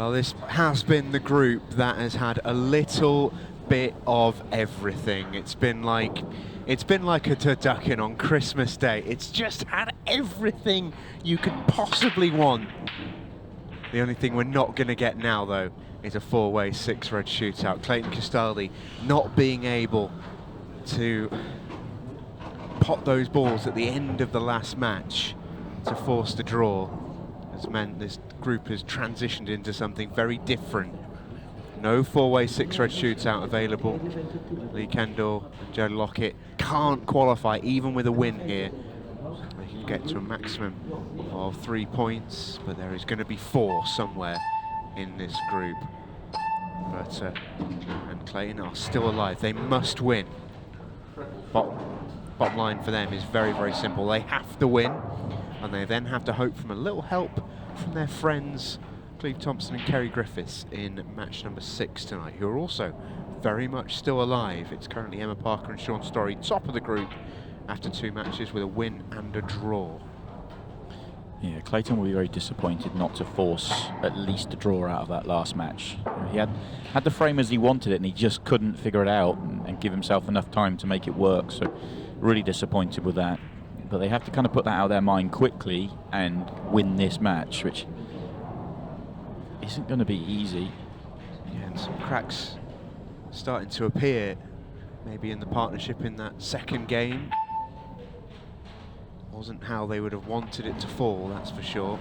Well, this has been the group that has had a little bit of everything. It's been like a turducken on Christmas Day. It's just had everything you could possibly want. The only thing we're not going to get now, though, is a four-way six-red shootout. Clayton Castaldi not being able to pot those balls at the end of the last match to force the draw has meant this group has transitioned into something very different. No four-way six-red shootout available. Lee Kendall and Joe Lockett can't qualify even with a win here. They can get to a maximum of 3 points, but there is going to be 4 somewhere in this group. But and Clayton are still alive. They must win. Bottom line for them is very, very simple. They have to win, and they then have to hope from a little help from their friends Cleve Thompson and Kerry Griffiths in match number 6 tonight, who are also very much still alive. It's currently Emma Parker and Sean Storey top of the group after 2 matches with a win and a draw. Yeah, Clayton will be very disappointed not to force at least a draw out of that last match. He had the frame as he wanted it, and he just couldn't figure it out and give himself enough time to make it work. So really disappointed with that. But they have to kind of put that out of their mind quickly and win this match, which isn't going to be easy. Yeah, and some cracks starting to appear, maybe in the partnership in that second game. Wasn't how they would have wanted it to fall, that's for sure.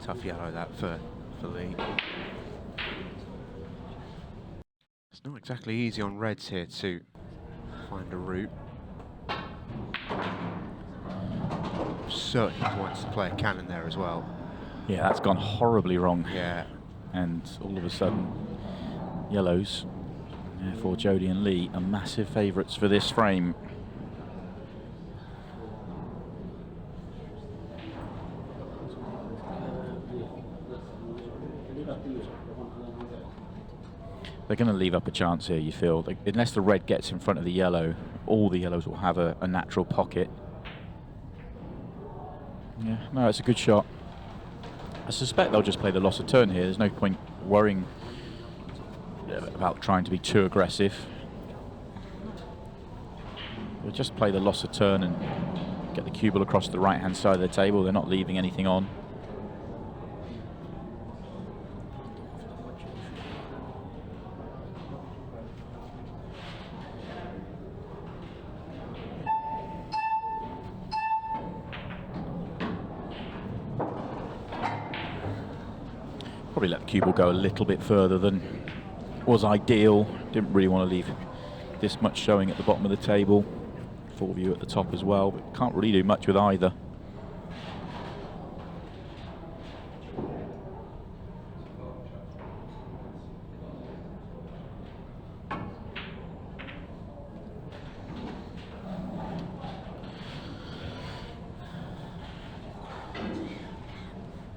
Tough yellow that for Lee. It's not exactly easy on reds here to find a route. Certainly wants to play a cannon there as well. Yeah, that's gone horribly wrong. Yeah. And all of a sudden, yellows, therefore Jodie and Lee are massive favourites for this frame. They're going to leave up a chance here, you feel. Unless the red gets in front of the yellow, all the yellows will have a natural pocket. Yeah, no, it's a good shot. I suspect they'll just play the loss of turn here. There's no point worrying about trying to be too aggressive. They'll just play the loss of turn and get the cue ball across the right-hand side of the table. They're not leaving anything on. Probably let the cue ball go a little bit further than was ideal. Didn't really want to leave this much showing at the bottom of the table. Full view at the top as well, but can't really do much with either.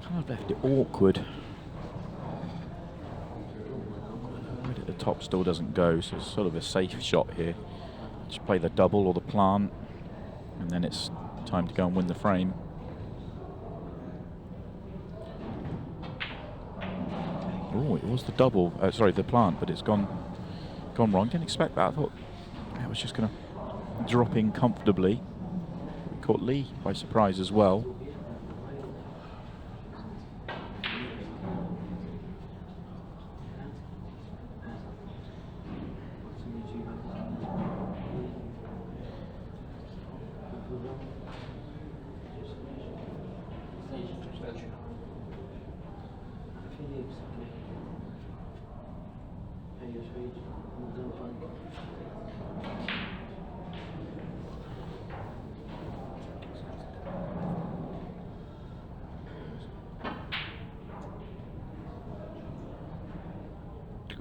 Kind of left it awkward. The top still doesn't go, so it's sort of a safe shot here. Just play the double or the plant, and then it's time to go and win the frame. Oh, it was the double, sorry, the plant, but it's gone wrong. Didn't expect that. I thought it was just going to drop in comfortably. We caught Lee by surprise as well.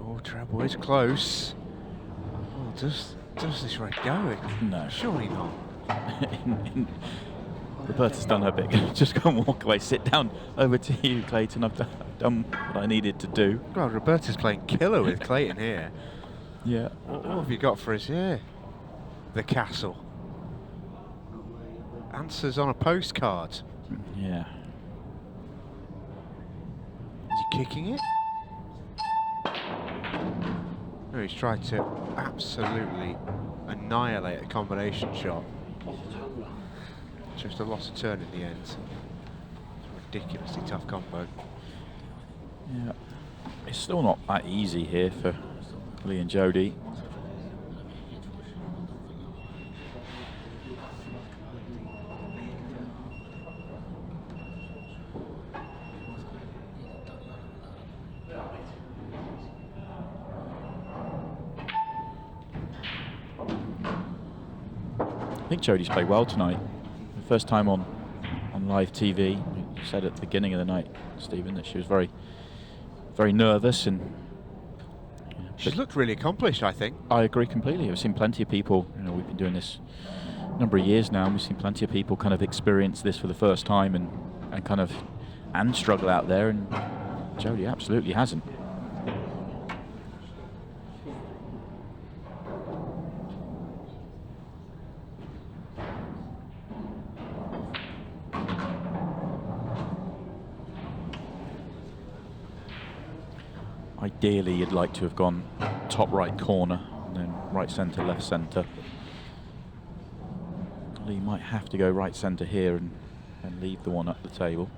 Oh, treble is close. Oh, does this red go? No. Surely not. Roberta's done her bit. Just go and walk away. Sit down. Over to you, Clayton. I've done what I needed to do. God, Roberta's playing killer with Clayton here. Yeah. What have you got for us here? The castle. Answers on a postcard. Yeah. Is he kicking it? No, he's tried to absolutely annihilate a combination shot. Just a loss of turn in the end. It's a ridiculously tough combo. Yeah. It's still not that easy here for Lee and Jody. I think Jody's played well tonight. The first time on live TV. You said at the beginning of the night, Stephen, that she was very, very nervous, and she's looked really accomplished, I think. I agree completely. I've seen plenty of people. We've been doing this a number of years now, and we've seen plenty of people kind of experience this for the first time and struggle out there, and Jody absolutely hasn't. Ideally, you'd like to have gone top right corner, and then right centre, left centre. Lee might have to go right centre here and leave the one up the table.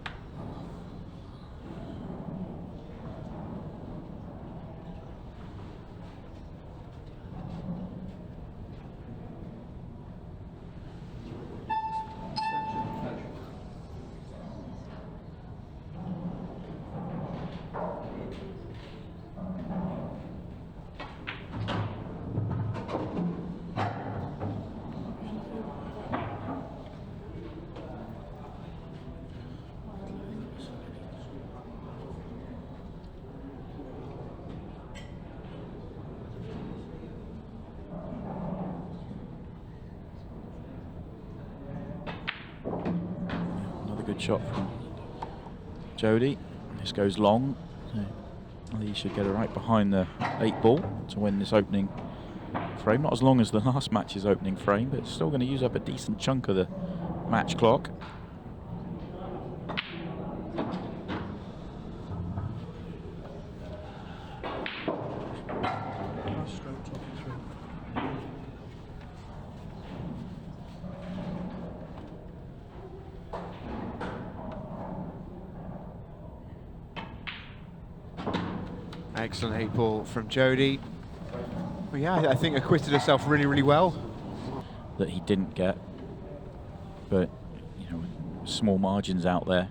Good shot from Jody. This goes long. Lee should get it right behind the 8 ball to win this opening frame. Not as long as the last match's opening frame, but it's still going to use up a decent chunk of the match clock. Excellent 8 ball from Jody. Well, yeah, I think acquitted herself really, really well. That he didn't get, but small margins out there.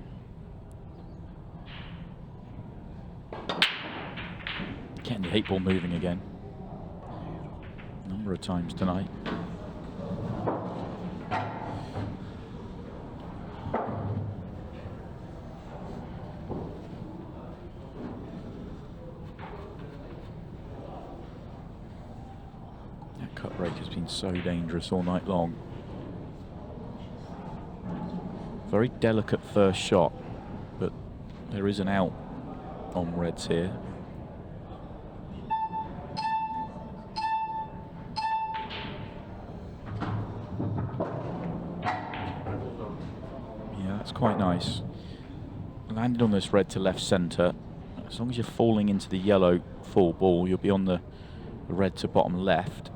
Getting the 8 ball moving again. A number of times tonight. Cut rate has been so dangerous all night long. Very delicate first shot, but there is an out on reds here. Yeah, that's quite nice. Landed on this red to left centre. As long as you're falling into the yellow full ball, you'll be on the red to bottom left.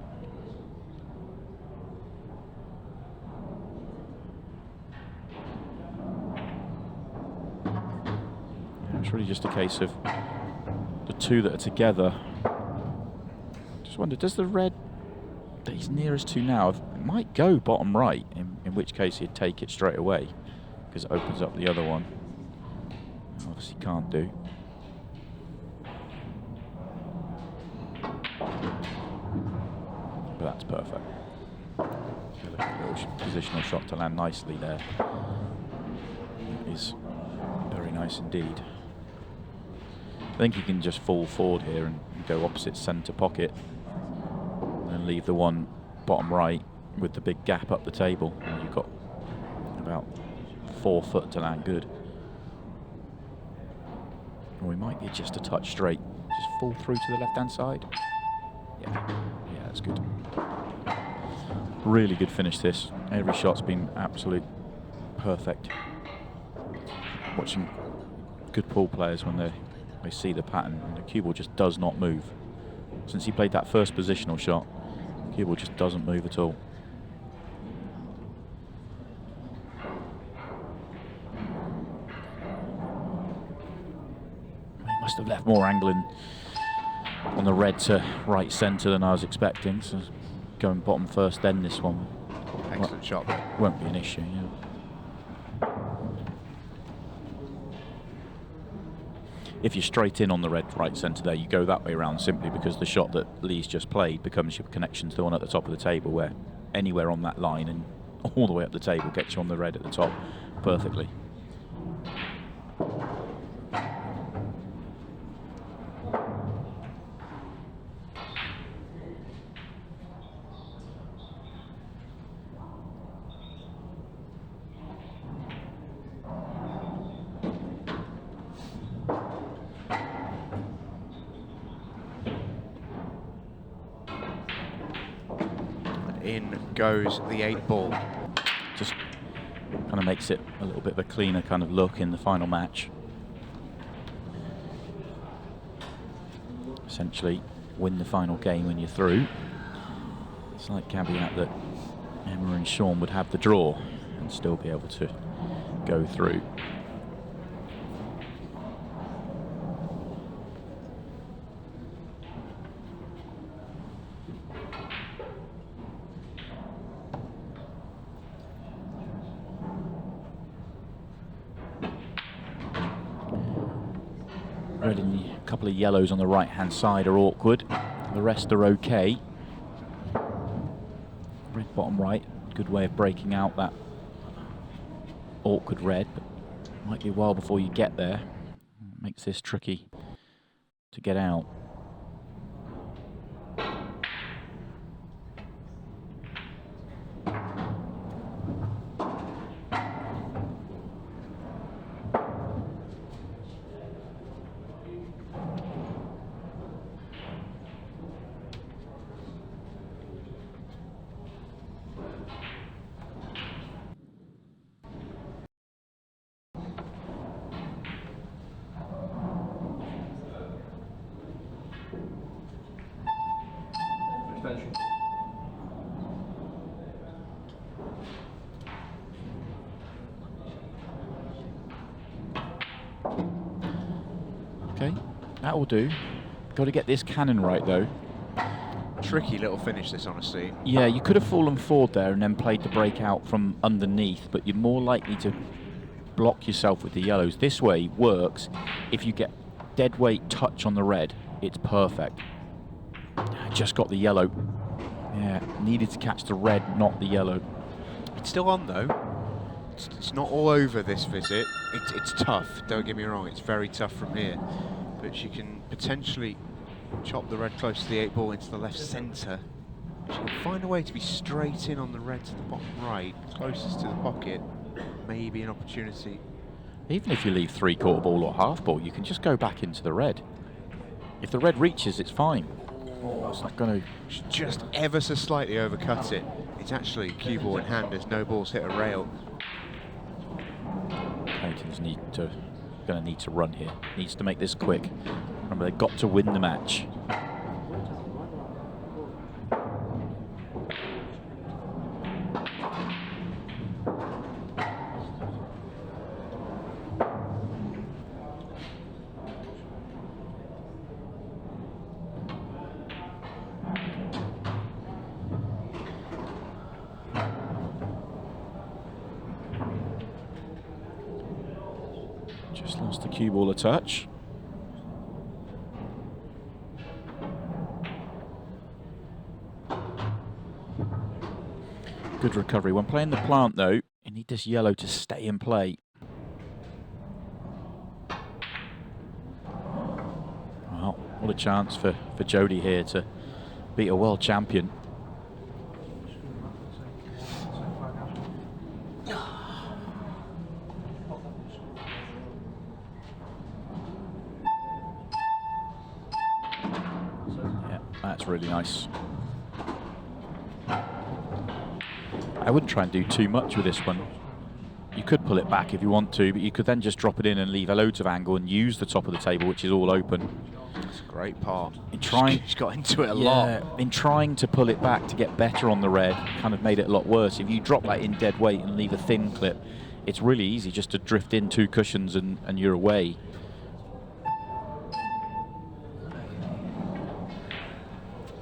It's really just a case of the two that are together. Just wonder, does the red that he's nearest to now might go bottom right, in which case he'd take it straight away because it opens up the other one. Obviously can't do. But that's perfect. A little positional shot to land nicely there. Is very nice indeed. I think he can just fall forward here and go opposite centre pocket and leave the one bottom right with the big gap up the table. And you've got about 4 foot to land good. Or he might be just a touch straight. Just fall through to the left-hand side. Yeah, that's good. Really good finish this. Every shot's been absolute perfect. Watching good pool players when they see the pattern, and the cue ball just does not move. Since he played that first positional shot, the cue ball just doesn't move at all. He must have left more angling on the red to right centre than I was expecting, so going bottom first then this one. Excellent shot. Won't be an issue, yeah. If you're straight in on the red right centre there, you go that way around simply because the shot that Lee's just played becomes your connection to the one at the top of the table, where anywhere on that line and all the way up the table gets you on the red at the top perfectly. In goes the 8-ball. Just kind of makes it a little bit of a cleaner kind of look in the final match. Essentially, win the final game when you're through. Slight caveat that Emma and Sean would have the draw and still be able to go through. Red and a couple of yellows on the right hand side are awkward. The rest are okay. Red bottom right, good way of breaking out that awkward red, but might be a while before you get there. Makes this tricky to get out. Okay, that will do. Got to get this cannon right though. Tricky little finish this, honestly. Yeah, you could have fallen forward there and then played the breakout from underneath, but you're more likely to block yourself with the yellows. This way works if you get dead weight touch on the red. It's perfect. I just got the yellow. Yeah, needed to catch the red, not the yellow. It's still on though. It's not all over this visit. It's tough, don't get me wrong, it's very tough from here. But she can potentially chop the red close to the 8-ball into the left centre. She can find a way to be straight in on the red to the bottom right, closest to the pocket. Maybe an opportunity. Even if you leave 3/4 ball or half ball, you can just go back into the red. If the red reaches, it's fine. Oh, it's not going to... Just ever so slightly overcut it. It's actually cue ball in hand as no balls hit a rail. Clayton's going to need to run here. Needs to make this quick. Remember, they've got to win the match. Just lost the cue ball a touch. Good recovery. When playing the plant though, you need this yellow to stay in play. What a chance for Jodie here to beat a world champion. Yeah, that's really nice. I wouldn't try and do too much with this one. You could pull it back if you want to, but you could then just drop it in and leave loads of angle and use the top of the table, which is all open. That's a great part. She's got into it a lot. In trying to pull it back to get better on the red, kind of made it a lot worse. If you drop that in dead weight and leave a thin clip, it's really easy just to drift in 2 cushions and you're away.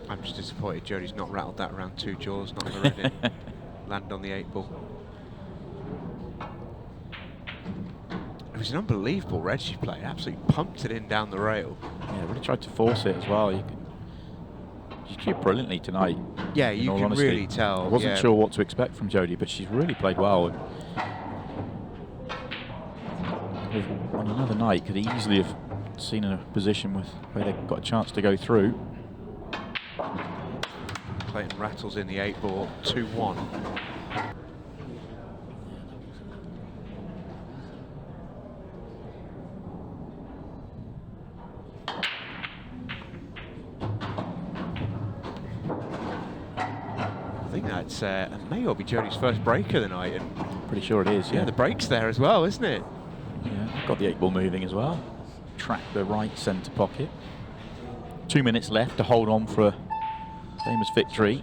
I'm just disappointed Jodie's not rattled that around 2 jaws, not the red in. Land on the 8 ball. It was an unbelievable red she played. Absolutely pumped it in down the rail. Yeah, really tried to force it as well. She played brilliantly tonight. Yeah, you can really tell. I wasn't sure what to expect from Jodie, but she's really played well. On another night, could easily have seen a position where they got a chance to go through. Clayton rattles in the 8 ball, 2-1. I think that's may well be Jodie's first break of the night. And pretty sure it is, yeah. The break's there as well, isn't it? Yeah, got the 8 ball moving as well. Track the right centre pocket. 2 minutes left to hold on for a famous victory.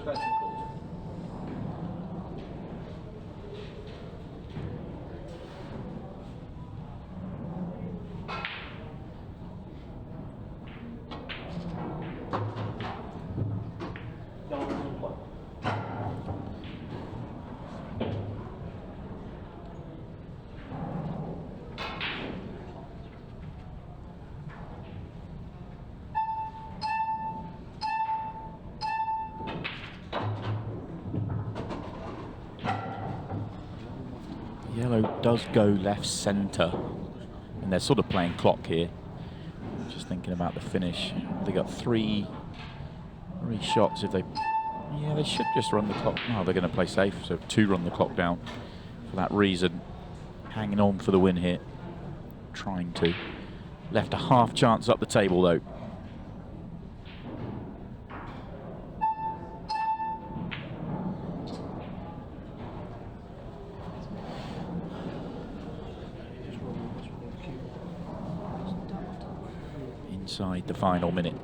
Yellow does go left centre, and they're sort of playing clock here. Just thinking about the finish. They got three shots. If they should just run the clock. No, they're going to play safe, so 2 run the clock down for that reason. Hanging on for the win here. Trying to. Left a half chance up the table though. Inside the final minute.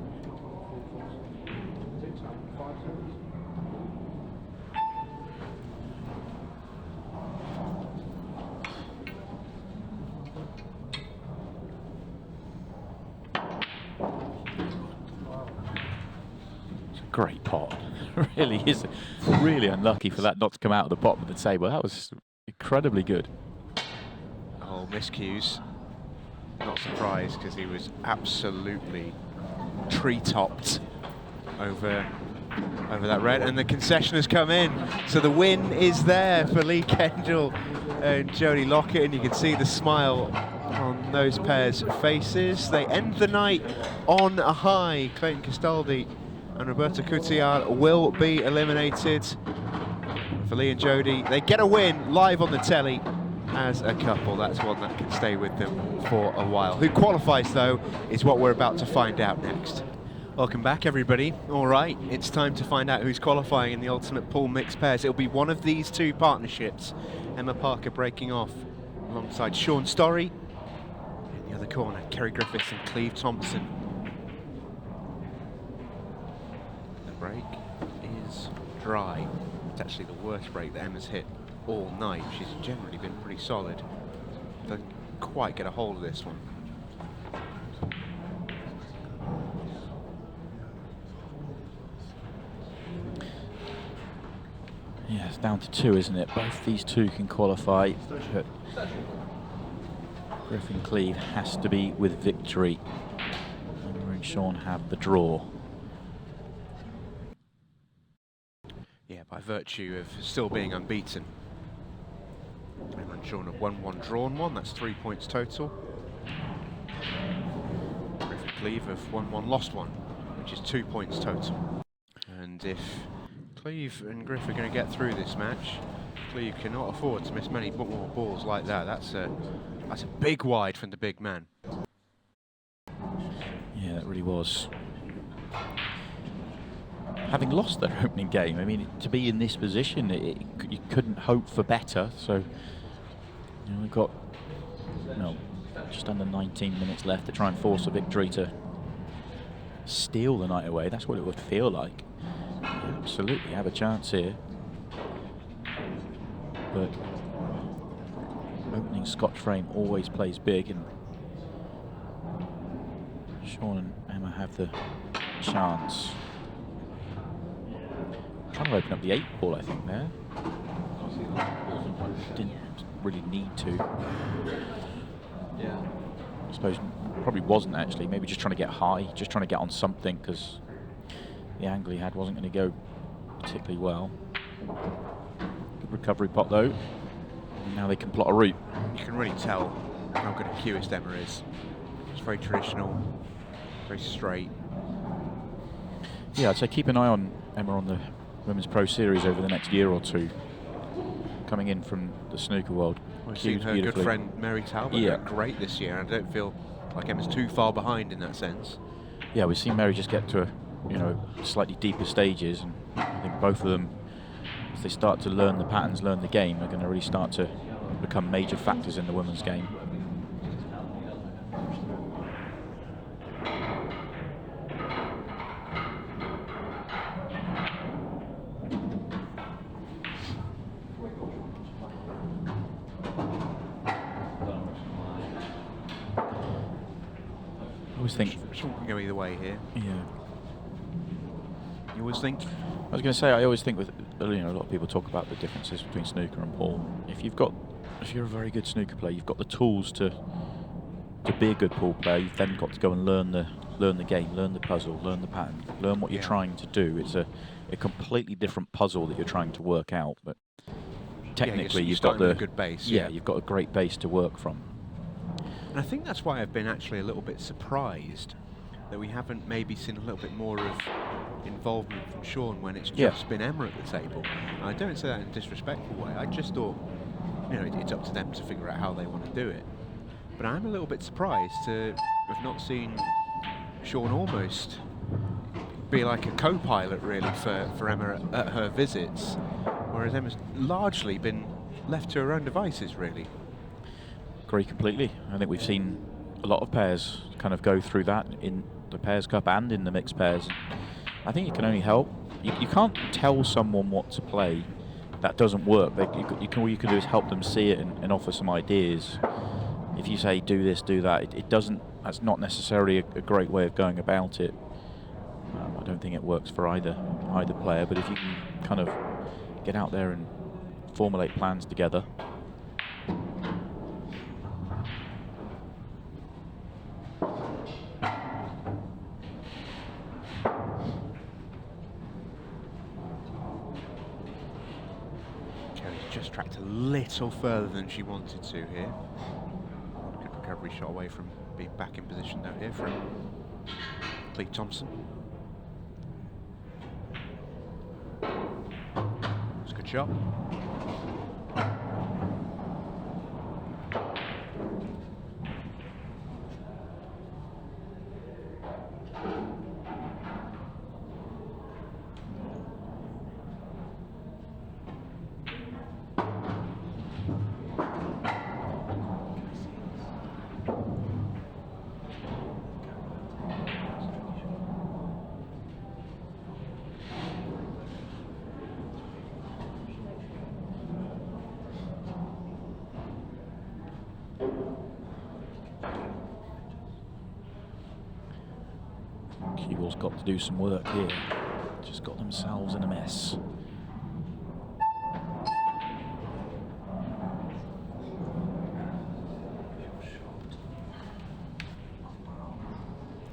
It's a great pot. Really is. Really unlucky for that not to come out of the bottom of the table. That was incredibly good. Oh, miscues. Not surprised because he was absolutely tree-topped over that red, and the concession has come in, so the win is there for Lee Kendall and Jodie Lockett, and you can see the smile on those pairs' faces. They end the night on a high. Clayton Castaldi and Roberto Coutillard will be eliminated. For Lee and Jodie, they get a win live on the telly as a couple. That's one that can stay with them for a while. Who qualifies, though, is what we're about to find out next. Welcome back, everybody. All right, it's time to find out who's qualifying in the ultimate pool mixed pairs. It'll be one of these 2 partnerships. Emma Parker breaking off alongside Sean Storey. In the other corner, Kerry Griffiths and Cleve Thompson. The break is dry. It's actually the worst break that Emma's hit all night. She's generally been pretty solid. Doesn't quite get a hold of this one. Yeah, it's down to 2, isn't it? Both these 2 can qualify. But Griffin Cleve has to be with victory. Emma and Sean have the draw. Yeah, by virtue of still being unbeaten. Emma and Sean have won 1, drawn 1. That's 3 points total. Griffin Cleve have won one, lost one, which is 2 points total. And if Cleve and Griff are going to get through this match, Cleve cannot afford to miss many more balls like that. That's a big wide from the big man. Yeah, it really was. Having lost their opening game, I mean, to be in this position, you couldn't hope for better. So, you know, we've got just under 19 minutes left to try and force a victory to steal the night away. That's what it would feel like. You absolutely have a chance here. But opening Scotch frame always plays big, and Sean and Emma have the chance. Trying to open up the 8 ball, I think, there. Didn't really need to. I suppose probably wasn't actually. Maybe just trying to get high, just trying to get on something, because the angle he had wasn't going to go particularly well. Good recovery pot though. And now they can plot a route. You can really tell how good a cueist Emma is. It's very traditional, very straight. Yeah, I'd say keep an eye on Emma on the Women's Pro Series over the next year or two. Coming in from the snooker world. We've seen her good friend Mary Talbot Yeah. great this year, and I don't feel like Emma's too far behind in that sense. Yeah, we've seen Mary just get to slightly deeper stages, and I think both of them, if they start to learn the patterns, learn the game, are going to really start to become major factors in the women's game. I always think Sean can go either way here. Yeah. You always think? I was going to say, I always think with a lot of people talk about the differences between snooker and pool. If you're a very good snooker player, you've got the tools to be a good pool player. You've then got to go and learn the game, learn the puzzle, learn the pattern, learn what you're trying to do. It's a completely different puzzle that you're trying to work out. But technically, you've got a good base. You've got a great base to work from. And I think that's why I've been actually a little bit surprised that we haven't maybe seen a little bit more of involvement from Sean when it's just been Emma at the table. And I don't say that in a disrespectful way. I just thought, it's up to them to figure out how they want to do it. But I'm a little bit surprised to have not seen Sean almost be like a co-pilot really for Emma at her visits, whereas Emma's largely been left to her own devices really. Agree completely. I think we've seen a lot of pairs kind of go through that in the Pairs Cup and in the mixed pairs. I think it can only help. You can't tell someone what to play. That doesn't work. All you can do is help them see it and offer some ideas. If you say do this, do that, it doesn't. That's not necessarily a great way of going about it. I don't think it works for either player. But if you can kind of get out there and formulate plans together. Just tracked a little further than she wanted to here. Good recovery shot away from being back in position though here from Cleve Thompson. It's a good shot. Keeble's got to do some work here. Just got themselves in a mess.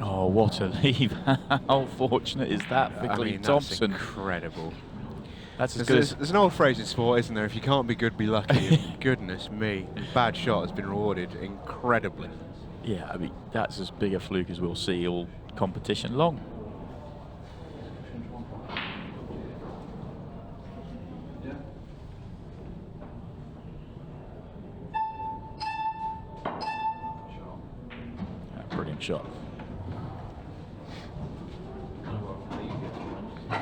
Oh, what a leave. How fortunate is that for Cleve Thompson? That's incredible. That's as good as... There's an old phrase in sport, isn't there? If you can't be good, be lucky. Goodness me. Bad shot has been rewarded incredibly. Yeah, I mean, that's as big a fluke as we'll see all competition long. Brilliant shot.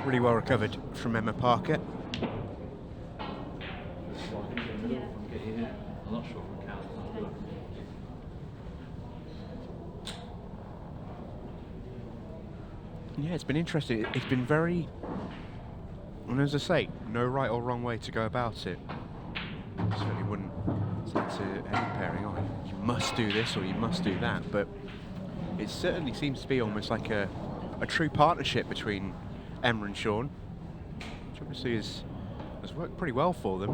Really well recovered from Emma Parker. Yeah, it's been interesting. It's been very, and as I say, no right or wrong way to go about it. I certainly wouldn't say to any pairing, oh, you must do this or you must do that, but it certainly seems to be almost like a true partnership between Emma and Sean, which obviously has worked pretty well for them.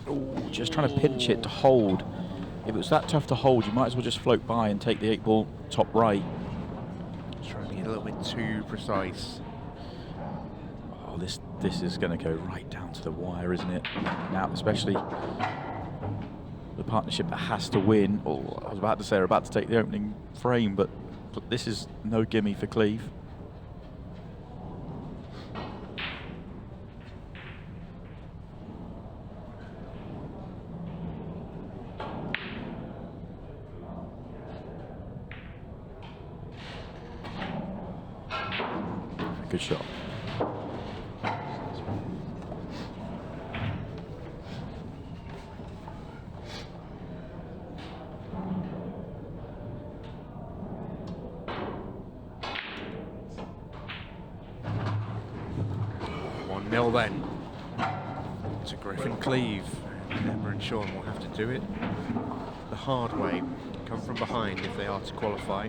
Ooh, just trying to pinch it to hold. If it was that tough to hold, you might as well just float by and take the 8-ball top right. Just trying to be a little bit too precise. Oh, this is going to go right down to the wire, isn't it? Now, especially the partnership that has to win. Oh, I was about to say they're about to take the opening frame, but this is no gimme for Cleve. Good shot. Nil then to Griffin Cleve. And Emma and Sean will have to do it the hard way, come from behind if they are to qualify.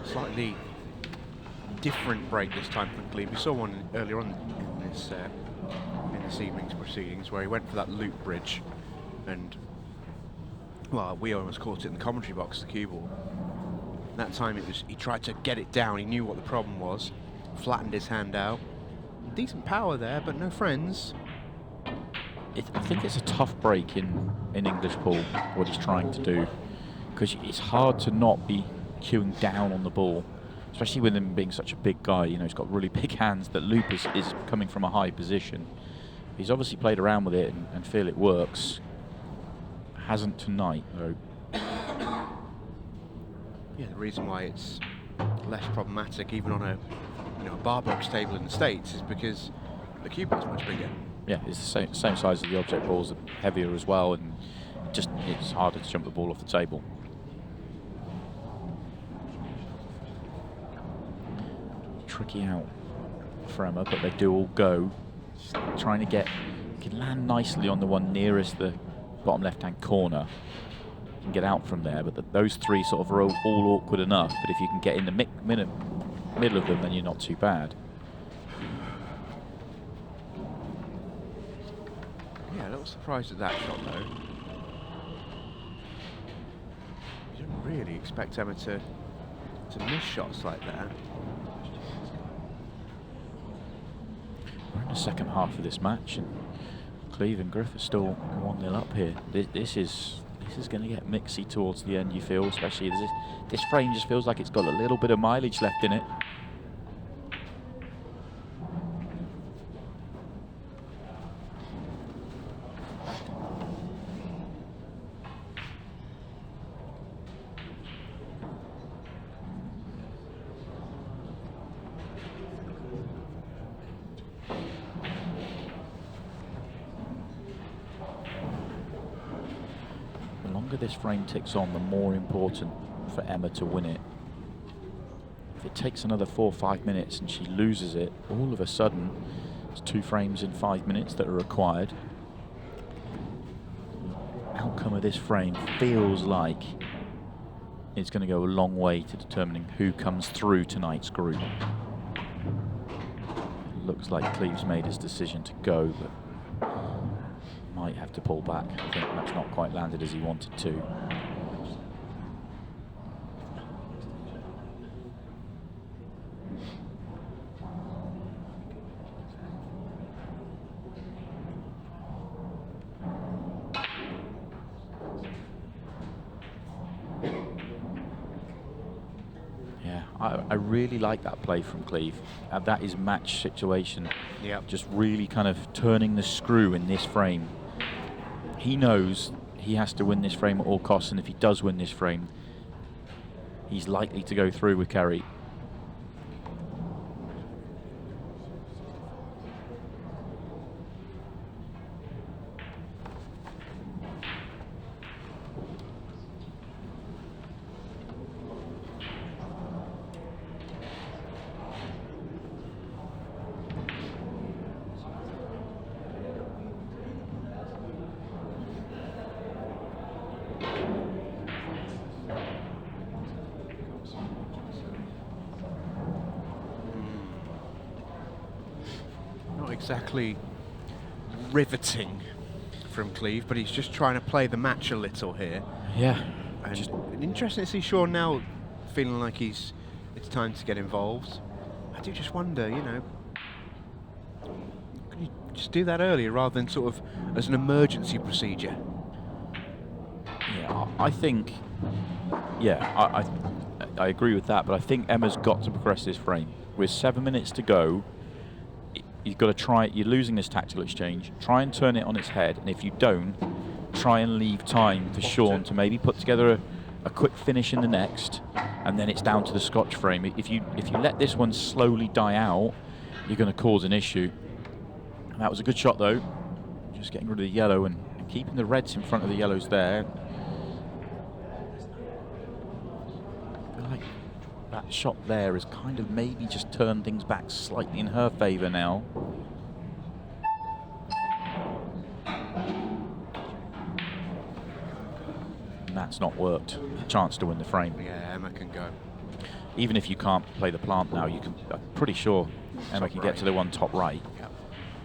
Slightly different break this time from Cleve. We saw one earlier on in this evening's proceedings where he went for that loop bridge and, well, we almost caught it in the commentary box, the cue ball. That time he tried to get it down, he knew what the problem was, flattened his hand out. Decent power there, but no friends. I think it's a tough break in English pool, what he's trying to do, because it's hard to not be queuing down on the ball, especially with him being such a big guy. You know, he's got really big hands. That loop is coming from a high position. He's obviously played around with it and feel it works. Hasn't tonight, though. Yeah, the reason why it's less problematic even on a bar box table in the States is because the cue ball's much bigger. Yeah, it's the same size as the object balls, heavier as well, and it's harder to jump the ball off the table. Tricky out for Emma, but they do all go. Just trying to can land nicely on the one nearest the bottom left-hand corner. You can get out from there, but those three sort of are all awkward enough. But if you can get in the middle of them, then you're not too bad. Yeah, a little surprised at that shot though. You don't really expect Emma to miss shots like that. We're in the second half of this match, and Cleve and Griff are still 1-0 up here. This is going to get mixy towards the end, you feel, especially this frame just feels like it's got a little bit of mileage left in it. The longer this frame ticks on, the more important for Emma to win it. If it takes another 4 or 5 minutes and she loses it, all of a sudden it's 2 frames in 5 minutes that are required. The outcome of this frame feels like it's going to go a long way to determining who comes through tonight's group. It looks like Cleve's made his decision to go, but might have to pull back. I think that's not quite landed as he wanted to. I really like that play from Cleve. That is match situation. Yep. Just really kind of turning the screw in this frame. He knows he has to win this frame at all costs, and if he does win this frame, he's likely to go through with Kerry. Not exactly riveting from Cleve, but he's just trying to play the match a little here. Yeah. And interesting to see Sean now feeling like it's time to get involved. I do just wonder, you know, could you just do that earlier rather than sort of as an emergency procedure? Yeah, I think, yeah, I agree with that, but I think Emma's got to progress this frame. With 7 minutes to go, you've got to try, you're losing this tactical exchange, try and turn it on its head, and if you don't, try and leave time for Sean to maybe put together a quick finish in the next, and then it's down to the Scotch frame. If you let this one slowly die out, you're going to cause an issue. And that was a good shot though, just getting rid of the yellow and keeping the reds in front of the yellows there. I feel like that shot there has kind of maybe just turned things back slightly in her favour now. And that's not worked. A chance to win the frame. Yeah, Emma can go. Even if you can't play the plant now, you can. I'm pretty sure Emma can get to the one top right. Yep.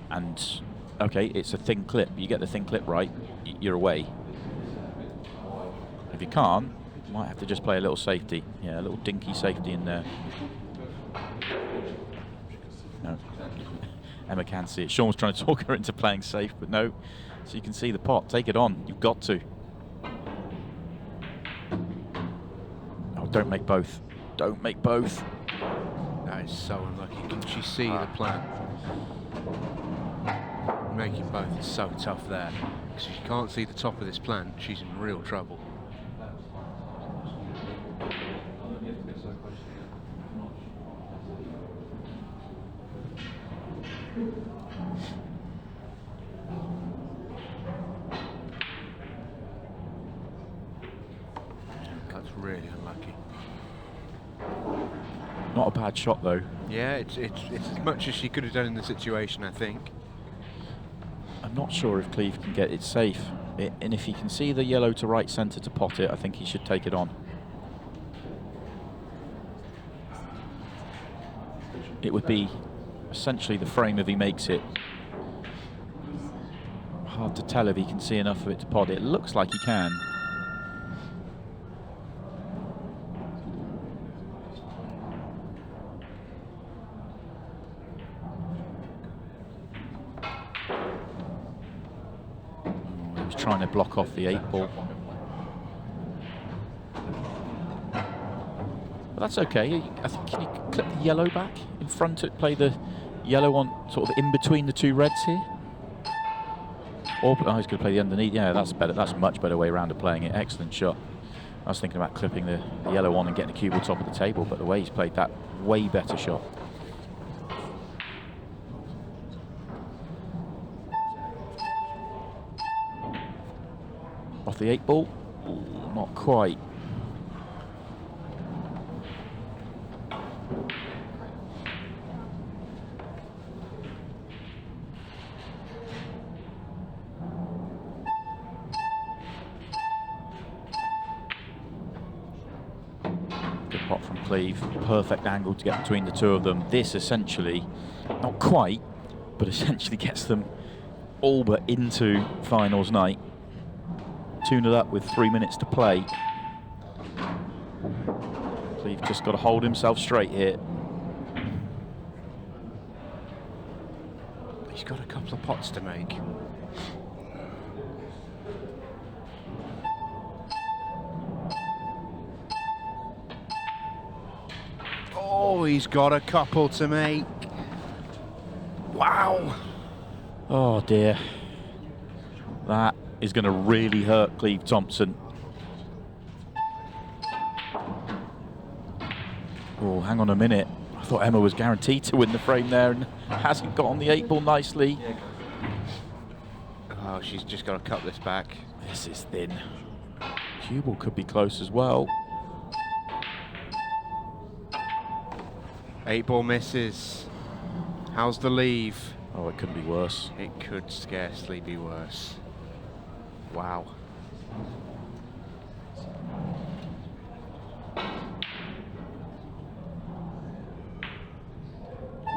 And okay, it's a thin clip. You get the thin clip right, you're away. If you can't, you might have to just play a little safety. Yeah, a little dinky safety in there. No. Emma can see it. Sean was trying to talk her into playing safe, but no. So you can see the pot. Take it on. You've got to. Oh, don't make both. Don't make both. That is so unlucky. Can she see the plan? Making both is so tough there. Because if she can't see the top of this plant, she's in real trouble. That's really unlucky. Not a bad shot though. Yeah, it's as much as she could have done in the situation, I think. I'm not sure if Cleve can get it safe. And if he can see the yellow to right centre to pot it, I think he should take it on. It would be essentially the frame if he makes it. Hard to tell if he can see enough of it to pot it. It looks like he can. Trying to block off the 8-ball. But that's okay. I think, can you clip the yellow back in front of, play the yellow on sort of in between the two reds here? Or, oh, he's going to play the underneath. Yeah, that's better. That's a much better way around of playing it. Excellent shot. I was thinking about clipping the yellow on and getting the cue ball top of the table, but the way he's played that, way better shot. Off the 8-ball, not quite. Good pot from Cleve, perfect angle to get between the two of them. This essentially, not quite, but essentially gets them all but into finals night. 2-0 up with 3 minutes to play. Cleve just got to hold himself straight here. He's got a couple of pots to make. Oh, he's got a couple to make. Wow. Oh dear. That is going to really hurt Cleve Thompson. Oh, hang on a minute. I thought Emma was guaranteed to win the frame there and hasn't got on the 8-ball nicely. Oh, she's just got to cut this back. This is thin. Cue ball could be close as well. 8-ball misses. How's the leave? Oh, it couldn't be worse. It could scarcely be worse. Wow.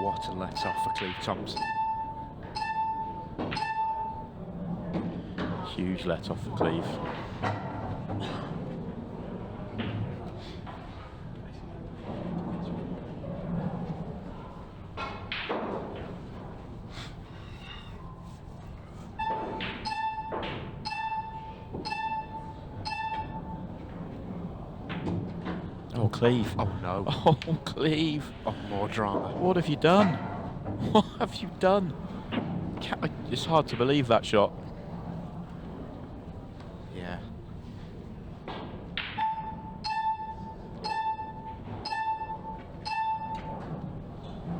What a let-off for Cleve Thompson. Huge let-off for Cleve. Oh, Cleve. Oh, no. Oh, Cleve. Oh, more drama. What have you done? What have you done? It's hard to believe that shot. Yeah.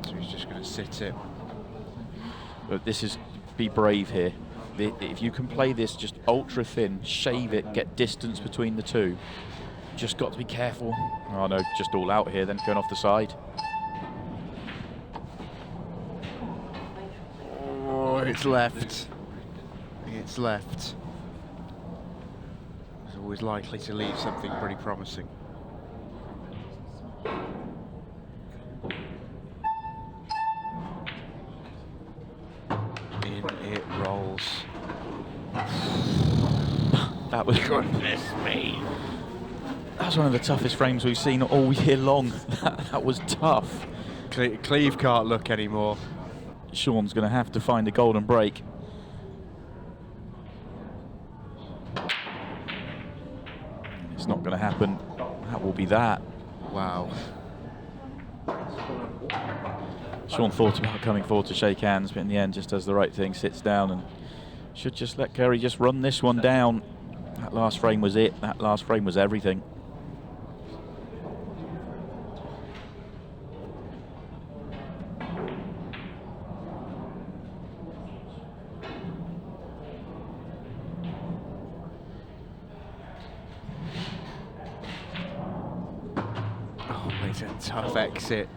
So he's just going to sit it. But this is, be brave here. If you can play this just ultra thin, shave it, get distance between the two, just got to be careful. Oh no, just all out here, then going off the side. Oh, it's left. It's left. It's always likely to leave something pretty promising. In it rolls. That was Goodness me. That's one of the toughest frames we've seen all year long. That was tough. Cleve can't look anymore. Sean's going to have to find a golden break. It's not going to happen. That will be that. Wow. Sean thought about coming forward to shake hands, but in the end just does the right thing, sits down and should just let Kerry just run this one down. That last frame was it. That last frame was everything. Oh, it's a tough exit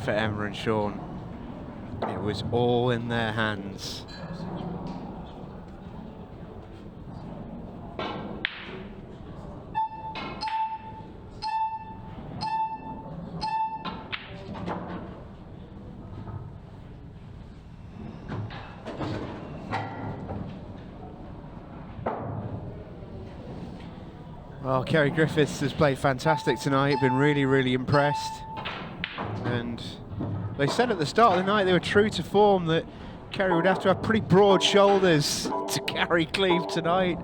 for Emma and Sean. It was all in their hands. Well, Kerry Griffiths has played fantastic tonight, been really, really impressed. And they said at the start of the night they were true to form that Kerry would have to have pretty broad shoulders to carry Cleve tonight.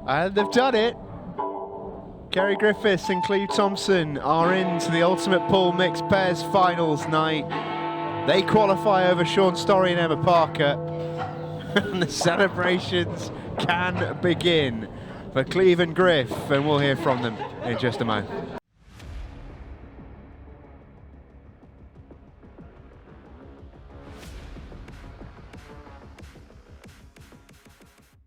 And they've done it. Kerry Griffiths and Cleve Thompson are into the Ultimate Pool Mixed Pairs Finals night. They qualify over Sean Storey and Emma Parker. And the celebrations can begin for Cleve and Griff, and we'll hear from them in just a moment.